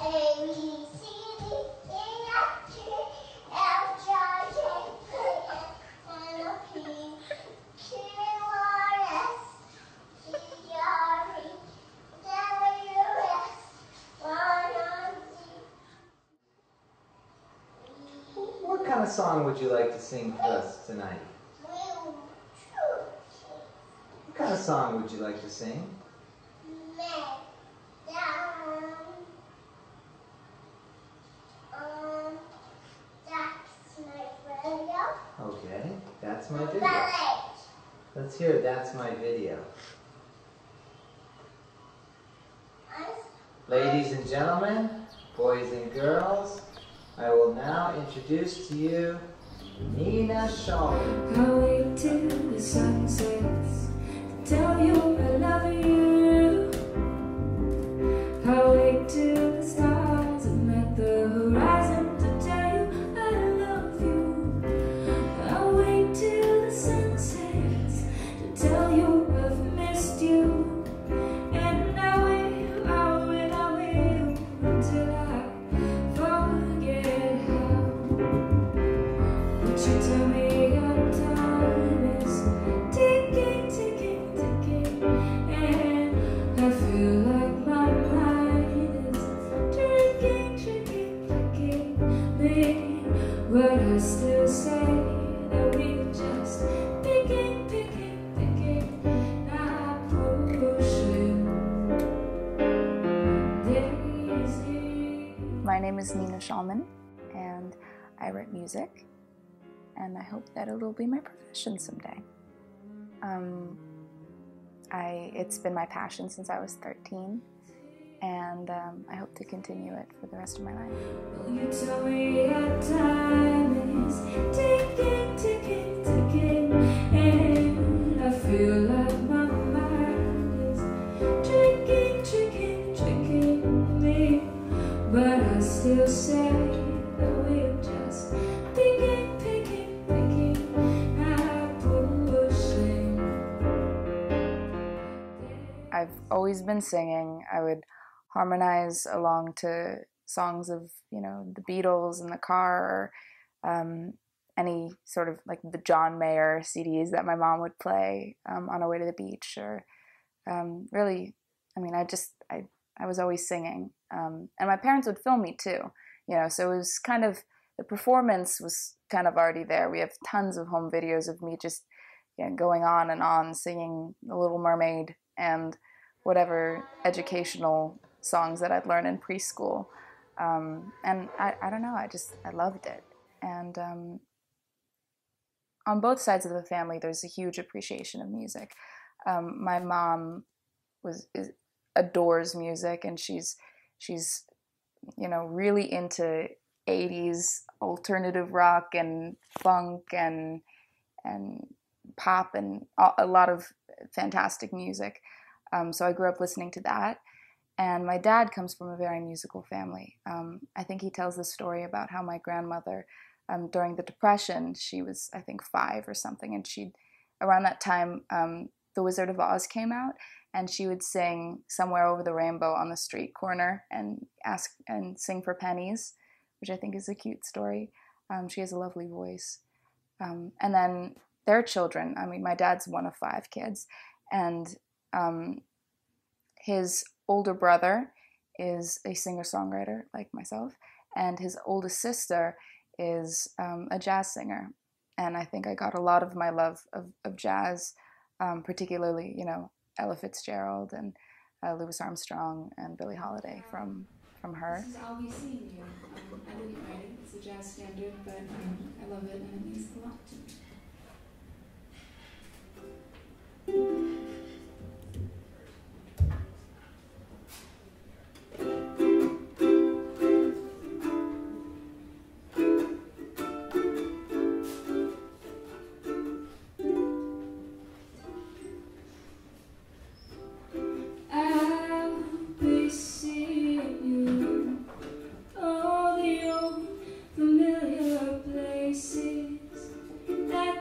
What kind of song would you like to sing for us tonight? What kind of song would you like to sing? Okay, that's my video. Let's hear That's My Video. Ladies and gentlemen, boys and girls, I will now introduce to you Nina Shallman. I wait till the sun sets to tell you I love you. I wait till the stars have met the horizon to tell you I love you. I wait till the sun sets to tell you I've missed you. And I will until I forget how. But you tell me your time is ticking, ticking, ticking, and I feel like my mind is drinking, drinking, drinking me. But I still say that we're just picking, picking, picking, not pushing. My name is Nina Shallman, and I write music, and I hope that it'll be my profession someday. It's been my passion since I was 13, and I hope to continue it for the rest of my life. You tell me your time is ticking, ticking, ticking, and I feel like my mind is drinking, drinking, drinking me. But I still say that we're just picking, picking, picking, not pushing. I've always been singing. I would harmonize along to songs of, the Beatles in the car, or any sort of like the John Mayer CDs that my mom would play on our way to the beach, or really, I was always singing. And my parents would film me too, so it was kind of, the performance was kind of already there. We have tons of home videos of me just going on and on singing The Little Mermaid and whatever educational songs that I'd learned in preschool. And I don't know, I loved it. And on both sides of the family, there's a huge appreciation of music. My mom adores music, and she's really into 80s alternative rock and funk and pop and a lot of fantastic music. So I grew up listening to that. And my dad comes from a very musical family. I think he tells this story about how my grandmother, during the Depression, she was, I think, 5 or something, and around that time, The Wizard of Oz came out, and she would sing Somewhere Over the Rainbow on the street corner and sing for pennies, which I think is a cute story. She has a lovely voice. And then their children, my dad's one of 5 kids, and his older brother is a singer-songwriter like myself, and his oldest sister is a jazz singer. And I think I got a lot of my love of jazz, particularly, Ella Fitzgerald and Louis Armstrong and Billie Holiday from her. This is I'll Be Seeing You. I didn't write it. It's a jazz standard, but I love it and it means a lot to me. That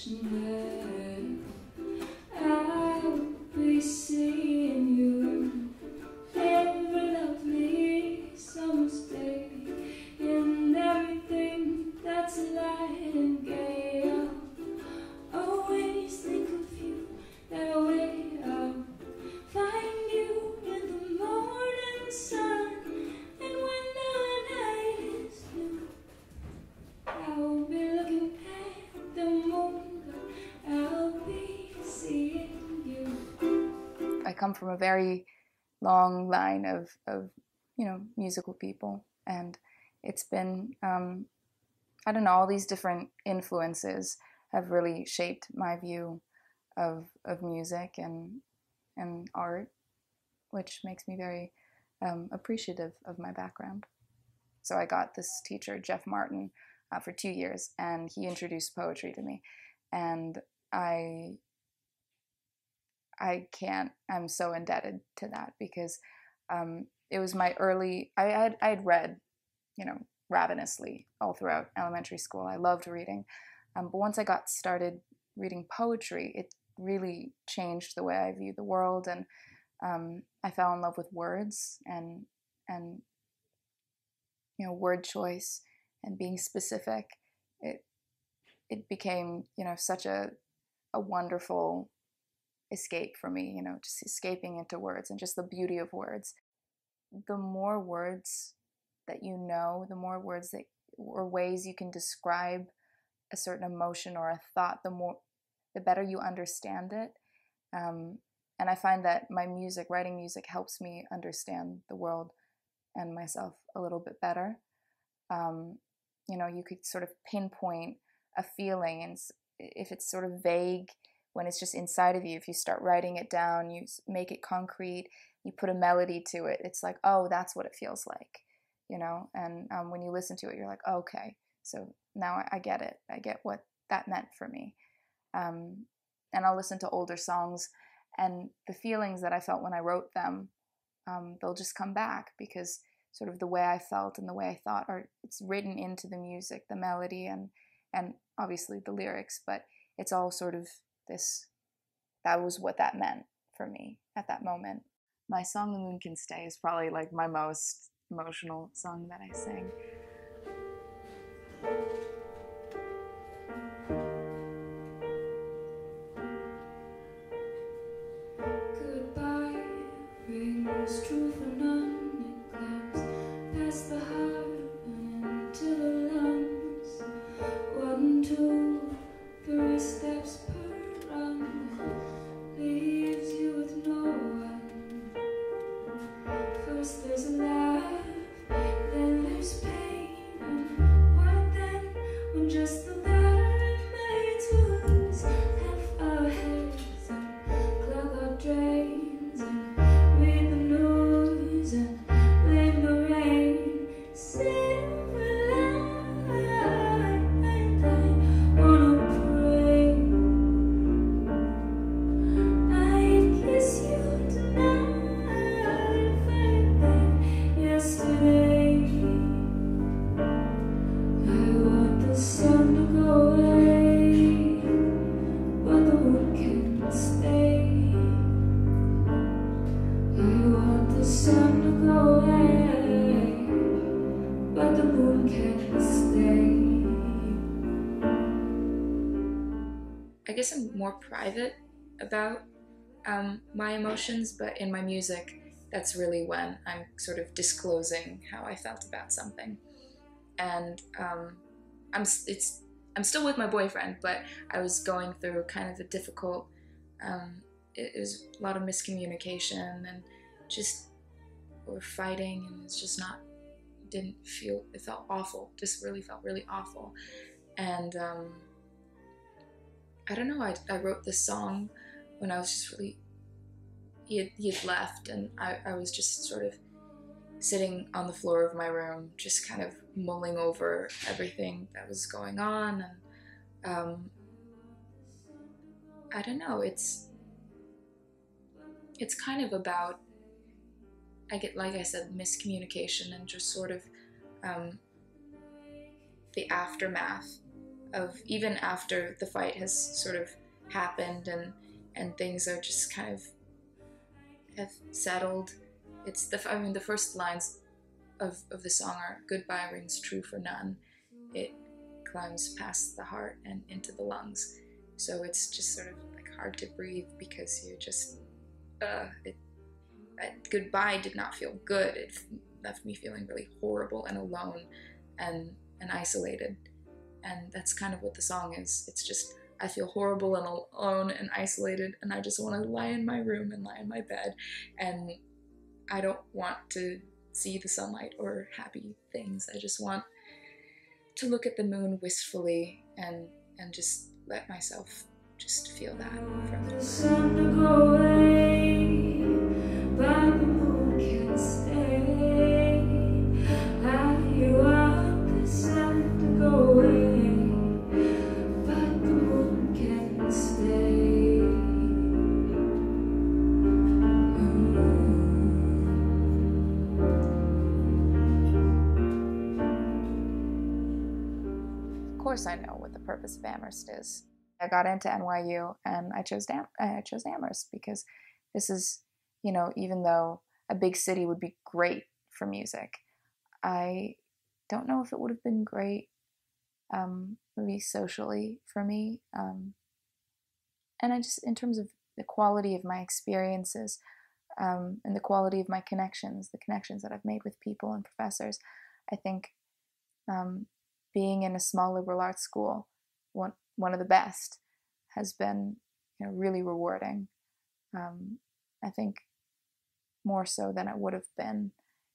and I'll be seeing you every lovely summer's day, and everything that's light and gay. I'll always think of you that way. I'll find you in the morning sun, and when the night is new, I'll be looking at the moon. I'll be seeing you. I come from a very long line of musical people, and it's been I don't know, all these different influences have really shaped my view of music and art, which makes me very appreciative of my background. So I got this teacher, Jeff Martin, for 2 years, and he introduced poetry to me, and I'm so indebted to that, because it was my early, I had read, ravenously all throughout elementary school. I loved reading. But once I got started reading poetry, it really changed the way I view the world, and I fell in love with words and word choice and being specific. It became such a wonderful escape for me, just escaping into words and just the beauty of words. The more words that the more words that or ways you can describe a certain emotion or a thought, the better you understand it. And I find that writing music helps me understand the world and myself a little bit better. You could sort of pinpoint a feeling, and if it's sort of vague, when it's just inside of you, if you start writing it down, you make it concrete, you put a melody to it, it's like, oh, that's what it feels like, and when you listen to it, you're like, oh, okay, so now I get it. I get what that meant for me. And I'll listen to older songs, and the feelings that I felt when I wrote them, they'll just come back, because sort of the way I felt and the way I thought it's written into the music, the melody, and obviously the lyrics, but it's all sort of that was what that meant for me at that moment. My song "The Moon Can Stay" is probably like my most emotional song that I sing. Goodbye rings true for none. It climbs past the heart and into the lungs. 1, 2, 3 steps per run, leaves you with no one. First there's a laugh, then there's pain, and why then, when just the latter remains, we lose half our heads and clog our drains and read the news and blame the rain. Silver line, I wanna pray. I'd kiss you tonight if I'd been yesterday. I want the sun to go away, but the moon can stay. I want the sun to go away, but the moon can stay. I guess I'm more private about my emotions, but in my music, that's really when I'm sort of disclosing how I felt about something. And I'm still with my boyfriend, but I was going through kind of a difficult. It was a lot of miscommunication, and just we were fighting, and it's just not. It felt awful. Just really felt really awful, and I don't know. I wrote this song when I was just really. He had left, and I was just sort of sitting on the floor of my room, just kind of mulling over everything that was going on, and I don't know. It's kind of about, like I said, miscommunication and just sort of the aftermath of even after the fight has sort of happened and things are just kind of have settled. It's the first lines of the song are, "Goodbye rings true for none. It climbs past the heart and into the lungs." So it's just sort of like hard to breathe because you're just, goodbye did not feel good. It left me feeling really horrible and alone and isolated. And that's kind of what the song is. It's just, I feel horrible and alone and isolated, and I just want to lie in my room and lie in my bed, and I don't want to see the sunlight or happy things. I just want to look at the moon wistfully and just let myself just feel that for a little bit. Sun to go away, but the moon can't stay. You want the sun to go away, but the moon can't stay. Of course I know what the purpose of Amherst is. I got into NYU and I chose Amherst because this is, you know, even though a big city would be great for music, I don't know if it would have been great maybe socially for me. And I just, in terms of the quality of my experiences and the quality of my connections, the connections that I've made with people and professors, I think being in a small liberal arts school, one of the best, has been, you know, really rewarding. I think more so than it would have been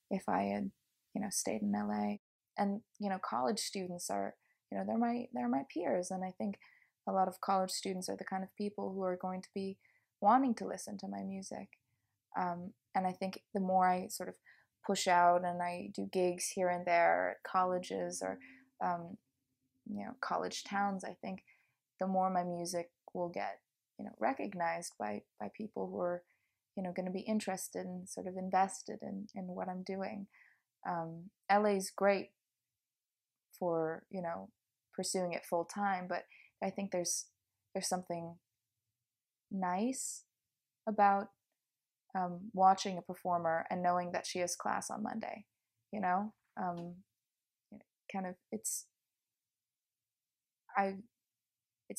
if I had, you know, stayed in LA. And, you know, college students are, you know, they're my peers, and I think a lot of college students are the kind of people who are going to be wanting to listen to my music. And I think the more I sort of push out and I do gigs here and there at colleges or you know, college towns, I think the more my music will get, you know, recognized by people who are, you know, going to be interested and sort of invested in what I'm doing. LA's great for, you know, pursuing it full time, but I think there's something nice about watching a performer and knowing that she has class on Monday, you know, kind of, it's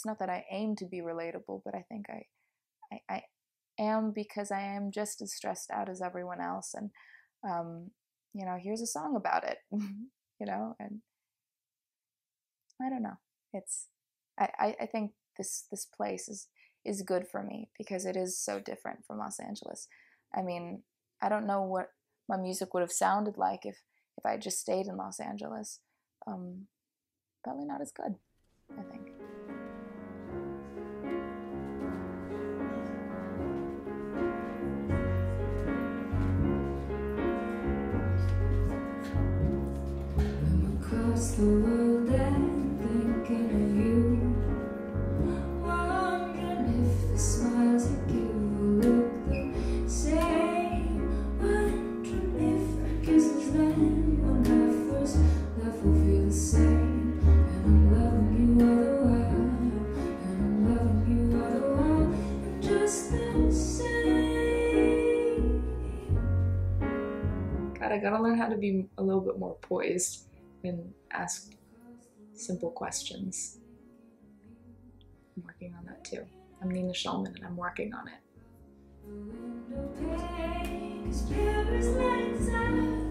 not that I aim to be relatable, but I think I am, because I am just as stressed out as everyone else. And, you know, here's a song about it, you know, and I don't know. I think this place is good for me because it is so different from Los Angeles. I mean, I don't know what my music would have sounded like if I had just stayed in Los Angeles. Probably not as good, I think. I'm across the world and thinking of you, wondering if the smiles I give will look the same, wondering if our kisses then when I first left will feel the same. And I'm loving you all the while, and I'm loving you all the while, and just the same. God, I gotta learn how to be a little bit more poised and ask simple questions. I'm working on that too. I'm Nina Shallman and I'm working on it. The window pane, 'cause Paris lights out.